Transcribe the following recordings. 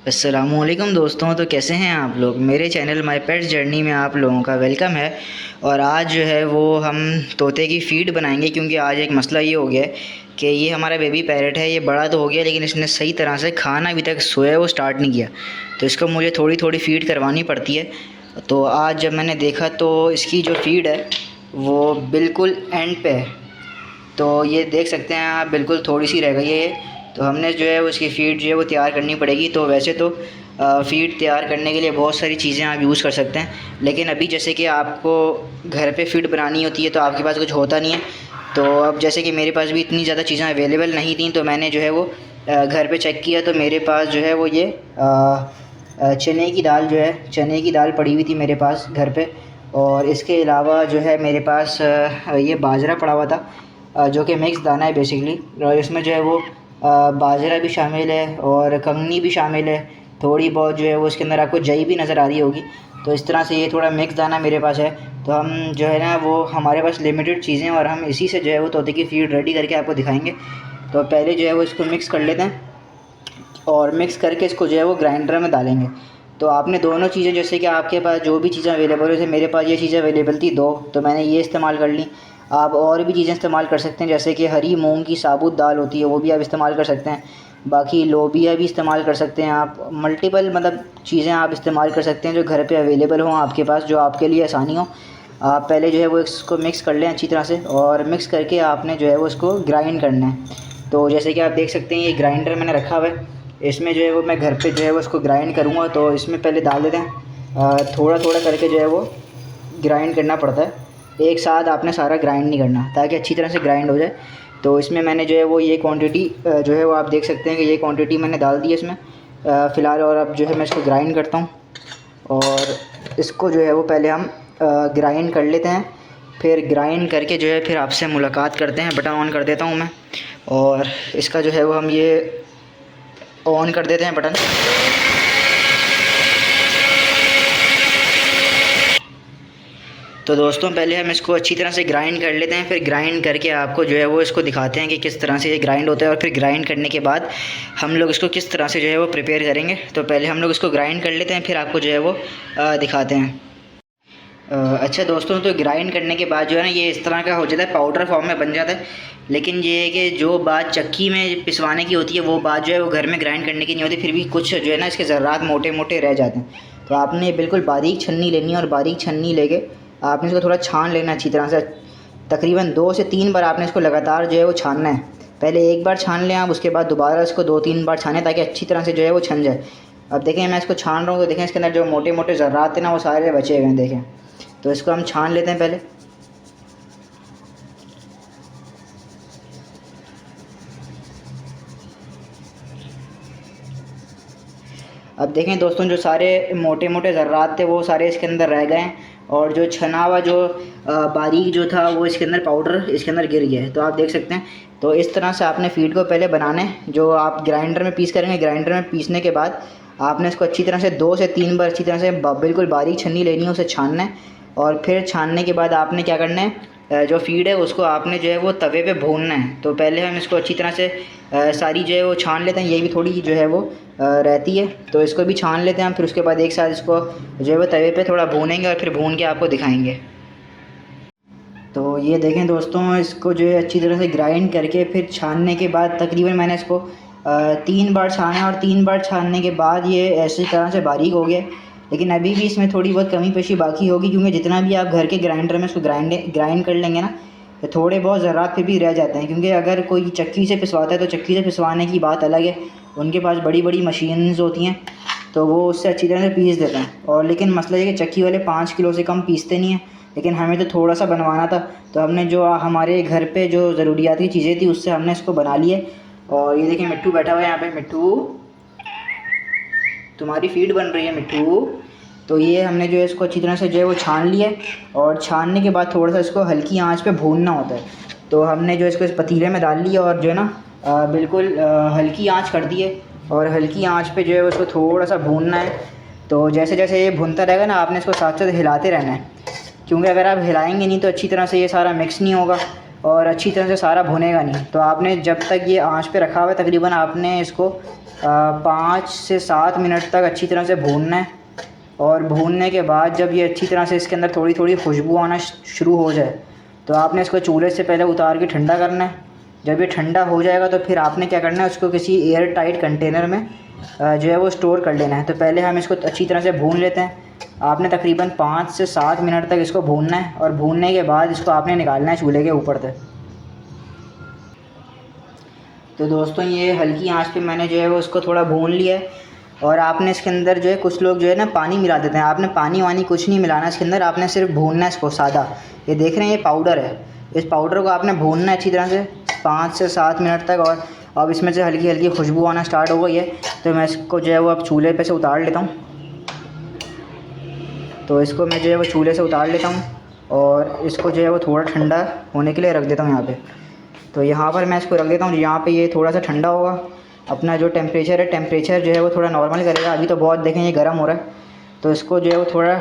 अस्सलामुअलैकुम दोस्तों। तो कैसे हैं आप लोग। मेरे चैनल माय पेट्स जर्नी में आप लोगों का वेलकम है। और आज जो है वो हम तोते की फ़ीड बनाएंगे, क्योंकि आज एक मसला ये हो गया है कि ये हमारा बेबी पैरट है। ये बड़ा तो हो गया, लेकिन इसने सही तरह से खाना अभी तक सोया वो स्टार्ट नहीं किया। तो इसको मुझे थोड़ी थोड़ी फ़ीड करवानी पड़ती है। तो आज जब मैंने देखा तो इसकी जो फ़ीड है वो बिल्कुल एंड पे है। तो ये देख सकते हैं आप, बिल्कुल थोड़ी सी रह गई है ये। तो हमने जो है उसकी फ़ीड जो है वो तैयार करनी पड़ेगी। तो वैसे तो फ़ीड तैयार करने के लिए बहुत सारी चीज़ें आप यूज़ कर सकते हैं, लेकिन अभी जैसे कि आपको घर पे फ़ीड बनानी होती है तो आपके पास कुछ होता नहीं है। तो अब जैसे कि मेरे पास भी इतनी ज़्यादा चीज़ें अवेलेबल नहीं थी, तो मैंने जो है वो घर पे चेक किया तो मेरे पास जो है वो ये चने की दाल जो है, चने की दाल पड़ी हुई थी मेरे पास घर पे। और इसके अलावा जो है मेरे पास ये बाजरा पड़ा हुआ था, जो कि मिक्स दाना है बेसिकली। और इसमें जो है वो बाजरा भी शामिल है और कंगनी भी शामिल है। थोड़ी बहुत जो है वो इसके अंदर आपको जई भी नज़र आ रही होगी। तो इस तरह से ये थोड़ा मिक्स दाना मेरे पास है। तो हम जो है ना वो हमारे पास लिमिटेड चीज़ें और हम इसी से जो है वो तोते की फ़ीड रेडी करके आपको दिखाएंगे। तो पहले जो है वो इसको मिक्स कर लेते हैं और मिक्स करके इसको जो है वो ग्राइंडर में डालेंगे। तो आपने दोनों चीज़ें, जैसे कि आपके पास जो भी चीज़ें अवेलेबल हो, जैसे मेरे पास ये चीज़ें अवेलेबल थी दो, तो मैंने ये इस्तेमाल कर ली। आप और भी चीज़ें इस्तेमाल कर सकते हैं, जैसे कि हरी मूंग की साबुत दाल होती है वो भी आप इस्तेमाल कर सकते हैं। बाकी लोबिया भी इस्तेमाल कर सकते हैं आप। मल्टीपल मतलब चीज़ें आप इस्तेमाल कर सकते हैं जो घर पे अवेलेबल हों आपके पास, जो आपके लिए आसानी हो। आप पहले जो है वो इसको मिक्स कर लें अच्छी तरह से, और मिक्स करके आपने जो है वो इसको ग्राइंड करना है। तो जैसे कि आप देख सकते हैं ये ग्राइंडर मैंने रखा हुआ है। इसमें जो है वो मैं घर पे जो है वो इसको ग्राइंड करूँगा। तो इसमें पहले डाल देते हैं, थोड़ा थोड़ा करके जो है वो ग्राइंड करना पड़ता है। एक साथ आपने सारा ग्राइंड नहीं करना, ताकि अच्छी तरह से ग्राइंड हो जाए। तो इसमें मैंने जो है वो ये क्वांटिटी जो है वो आप देख सकते हैं कि ये क्वांटिटी मैंने डाल दी है इसमें फ़िलहाल। और अब जो है मैं इसको ग्राइंड करता हूँ, और इसको जो है वो पहले हम ग्राइंड कर लेते हैं। फिर ग्राइंड करके जो है फिर आपसे मुलाकात करते हैं। बटन ऑन कर देता हूँ मैं, और इसका जो है वो हम ये ऑन कर देते हैं बटन। तो दोस्तों पहले हम इसको अच्छी तरह से ग्राइंड कर लेते हैं, फिर ग्राइंड करके आपको जो है वो इसको दिखाते हैं कि किस तरह से ये ग्राइंड होता है। और फिर ग्राइंड करने के बाद हम लोग इसको किस तरह से जो है वो प्रिपेयर करेंगे। तो पहले हम लोग इसको ग्राइंड कर लेते हैं, फिर आपको जो है वो दिखाते हैं। अच्छा दोस्तों, तो ग्राइंड करने के बाद जो है ना ये इस तरह का हो जाता है, पाउडर फॉर्म में बन जाता है। लेकिन ये है कि जो बात चक्की में पिसवाने की होती है वो बात जो है वो घर में ग्राइंड करने की नहीं होती। फिर भी कुछ जो है ना इसके ज़र्रात मोटे मोटे रह जाते हैं। तो आपने बिल्कुल बारीक छन्नी लेनी है, और बारीक छन्नी लेके आपने इसको थोड़ा छान लेना अच्छी तरह से। तकरीबन 2 से 3 बार आपने इसको लगातार जो है वो छानना है। पहले एक बार छान लें आप, उसके बाद दोबारा इसको 2-3 बार छानें, ताकि अच्छी तरह से जो है वो छन जाए। अब देखें मैं इसको छान रहा हूँ, तो देखें इसके अंदर जो मोटे मोटे ज़र्रात हैं ना वो सारे बचे हुए हैं, देखें। तो इसको हम छान लेते हैं पहले। अब देखें दोस्तों, जो सारे मोटे मोटे ज़र्रात थे वो सारे इसके अंदर रह गए हैं, और जो छना हुआ जो बारीक जो था वो इसके अंदर पाउडर इसके अंदर गिर गया है। तो आप देख सकते हैं। तो इस तरह से आपने फ़ीड को पहले बनाना है, जो आप ग्राइंडर में पीस करेंगे। ग्राइंडर में पीसने के बाद आपने इसको अच्छी तरह से 2 से 3 बार अच्छी तरह से बिल्कुल बारीक छन्नी लेनी है, उसे छानना है। और फिर छानने के बाद आपने क्या करना है, जो फ़ीड है उसको आपने जो है वो तवे पे भूनना है। तो पहले हम इसको अच्छी तरह से सारी जो है वो छान लेते हैं। ये भी थोड़ी जो है वो रहती है, तो इसको भी छान लेते हैं हम। फिर उसके बाद एक साथ इसको जो है वो तवे पे थोड़ा भूनेंगे, और फिर भून के आपको दिखाएंगे। तो ये देखें दोस्तों, इसको जो है अच्छी तरह से ग्राइंड करके फिर छानने के बाद तकरीबन मैंने इसको 3 बार छाना, और 3 बार छानने के बाद ये ऐसी तरह से बारीक हो गया। लेकिन अभी भी इसमें थोड़ी बहुत कमी पेशी बाकी होगी, क्योंकि जितना भी आप घर के ग्राइंडर में इसको ग्राइंड कर लेंगे ना, तो थोड़े बहुत ज़रात फिर भी रह जाते हैं। क्योंकि अगर कोई चक्की से पिसवाता है तो चक्की से पिसवाने की बात अलग है, उनके पास बड़ी बड़ी मशीन्स होती हैं, तो वो उससे अच्छी तरह से पीस देते हैं। और लेकिन मसला ये कि चक्की वाले 5 किलो से कम पीसते नहीं हैं। लेकिन हमें तो थोड़ा सा बनवाना था, तो हमने जो हमारे घर पे जो ज़रूरियात की चीज़ें थी उससे हमने इसको बना लिए। और ये देखिए मिट्टू बैठा हुआ है यहाँ पे। मिट्टू, तुम्हारी फ़ीड बन रही है मिट्टू। तो ये हमने जो है इसको अच्छी तरह से जो है वो छान लिया, और छानने के बाद थोड़ा सा इसको हल्की आंच पे भूनना होता है। तो हमने जो इसको इस पतीले में डाल लिया, और जो है ना बिल्कुल हल्की आंच कर दी है, और हल्की आंच पे जो है उसको थोड़ा सा भूनना है। तो जैसे जैसे ये भूनता रहेगा ना, आपने इसको साथ साथ हिलाते रहना है, क्योंकि अगर आप हिलाएंगे नहीं तो अच्छी तरह से ये सारा मिक्स नहीं होगा, और अच्छी तरह से सारा भुनेगा नहीं। तो आपने जब तक ये आंच पे रखा हुआ है, तकरीबन आपने इसको 5 से 7 मिनट तक अच्छी तरह से भूनना है। और भूनने के बाद जब ये अच्छी तरह से इसके अंदर थोड़ी थोड़ी खुशबू आना शुरू हो जाए तो आपने इसको चूल्हे से पहले उतार के ठंडा करना है। जब ये ठंडा हो जाएगा तो फिर आपने क्या करना है, उसको किसी एयर टाइट कंटेनर में जो है वो स्टोर कर लेना है। तो पहले हम इसको अच्छी तरह से भून लेते हैं। आपने तकरीबन 5 से 7 मिनट तक इसको भूनना है और भूनने के बाद इसको आपने निकालना है चूल्हे के ऊपर से। तो दोस्तों ये हल्की आंच पे मैंने जो है वो उसको थोड़ा भून लिया है। और आपने इसके अंदर जो है, कुछ लोग जो है ना पानी मिला देते हैं, आपने पानी वानी कुछ नहीं मिलाना इसके अंदर, आपने सिर्फ भूनना है इसको सादा। ये देख रहे हैं ये पाउडर है, इस पाउडर को आपने भूनना है अच्छी तरह से 5 से 7 मिनट तक। और अब इसमें से हल्की हल्की खुशबू आना स्टार्ट हो गई है। तो मैं इसको जो है वो अब चूल्हे पे से उतार लेता हूँ। तो इसको मैं जो है वो चूल्हे से उतार लेता हूँ और इसको जो है वो थोड़ा ठंडा होने के लिए रख देता हूँ यहाँ पे। तो यहाँ पर मैं इसको रख देता हूँ, यहाँ पे ये थोड़ा सा ठंडा होगा। अपना जो टेम्परेचर है, टेम्परेचर जो है वो थोड़ा नॉर्मल करेगा। अभी तो बहुत देखें ये गर्म हो रहा है, तो इसको जो है वो थोड़ा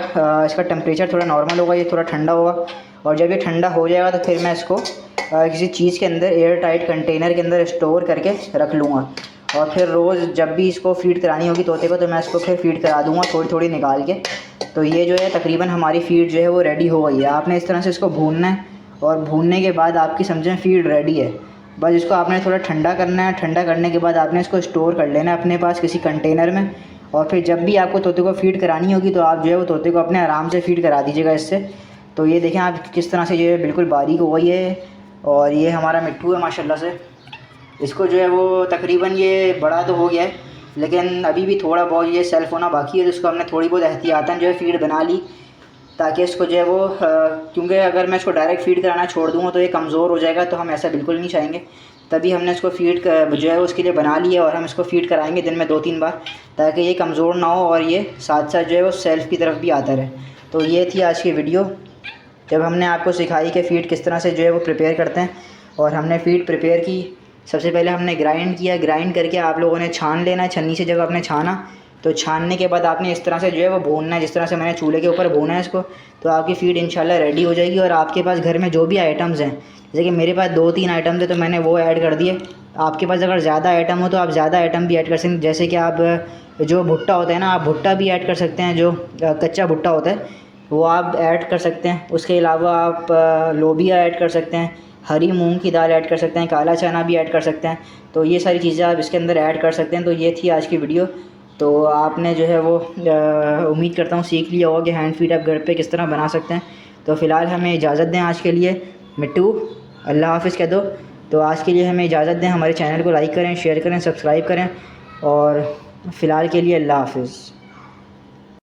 इसका टेम्परेचर थोड़ा नॉर्मल होगा, ये थोड़ा ठंडा होगा। और जब ये ठंडा हो जाएगा तो फिर मैं इसको किसी चीज़ के अंदर, एयर टाइट कंटेनर के अंदर स्टोर करके रख लूँगा। और फिर रोज़ जब भी इसको फ़ीड करानी होगी तोते को, तो मैं इसको फिर फ़ीड करा दूँगा थोड़ी थोड़ी निकाल के। तो ये जो है तकरीबन हमारी फ़ीड जो है वो रेडी हो गई है। आपने इस तरह से इसको भूनना है और भूनने के बाद आपकी समझें फ़ीड रेडी है। बस इसको आपने थोड़ा ठंडा करना है। ठंडा करने के बाद आपने इसको स्टोर कर लेना है अपने पास किसी कंटेनर में। और फिर जब भी आपको तोते को फ़ीड करानी होगी तो आप जो है वो तोते को अपने आराम से फ़ीड करा दीजिएगा इससे। तो ये देखें आप किस तरह से जो है बिल्कुल बारीक हो गई है। और ये हमारा मिट्ठू है माशाल्लाह से। इसको जो है वो तकरीबन ये बड़ा तो हो गया है, लेकिन अभी भी थोड़ा बहुत ये सेल्फ होना बाकी है। तो इसको हमने थोड़ी बहुत एहतियातन जो है फ़ीड बना ली, ताकि इसको जो है वो क्योंकि अगर मैं इसको डायरेक्ट फ़ीड कराना छोड़ दूँगा तो ये कमज़ोर हो जाएगा, तो हम ऐसा बिल्कुल नहीं चाहेंगे। तभी हमने इसको फ़ीड जो है उसके लिए बना लिया। और हम इसको फ़ीड कराएंगे दिन में 2-3 बार, ताकि ये कमज़ोर ना हो और ये साथ साथ जो है वो सेल्फ़ की तरफ भी आता रहे। तो ये थी आज की वीडियो, जब हमने आपको सिखाई कि फ़ीड किस तरह से जो है वो प्रिपेयर करते हैं। और हमने फ़ीड प्रिपेयर की, सबसे पहले हमने ग्राइंड किया। ग्राइंड करके आप लोगों ने छान लेना है छन्नी से। जब आपने छाना तो छानने के बाद आपने इस तरह से जो है वो भूनना है, जिस तरह से मैंने चूल्हे के ऊपर भूना है इसको। तो आपकी फ़ीड इंशाल्लाह रेडी हो जाएगी। और आपके पास घर में जो भी आइटम्स हैं, जैसे कि मेरे पास 2-3 आइटम थे तो मैंने वो ऐड कर दिए। आपके पास अगर ज़्यादा आइटम हो तो आप ज़्यादा आइटम भी ऐड कर सकते हैं। जैसे कि आप जो भुट्टा होता है ना, आप भुट्टा भी ऐड कर सकते हैं, जो कच्चा भुट्टा होता है वो आप ऐड कर सकते हैं। उसके अलावा आप लोबिया ऐड कर सकते हैं, हरी मूंग की दाल ऐड कर सकते हैं, काला चना भी ऐड कर सकते हैं। तो ये सारी चीज़ें आप इसके अंदर ऐड कर सकते हैं। तो ये थी आज की वीडियो। तो आपने जो है वो उम्मीद करता हूँ सीख लिया होगा कि हैंड फीड आप घर पे किस तरह बना सकते हैं। तो फ़िलहाल हमें इजाज़त दें आज के लिए। मिट्टू अल्लाह हाफ़िज़ कह दो। तो आज के लिए हमें इजाज़त दें। हमारे चैनल को लाइक करें, शेयर करें, सब्सक्राइब करें। और फ़िलहाल के लिए अल्लाह हाफ़िज़।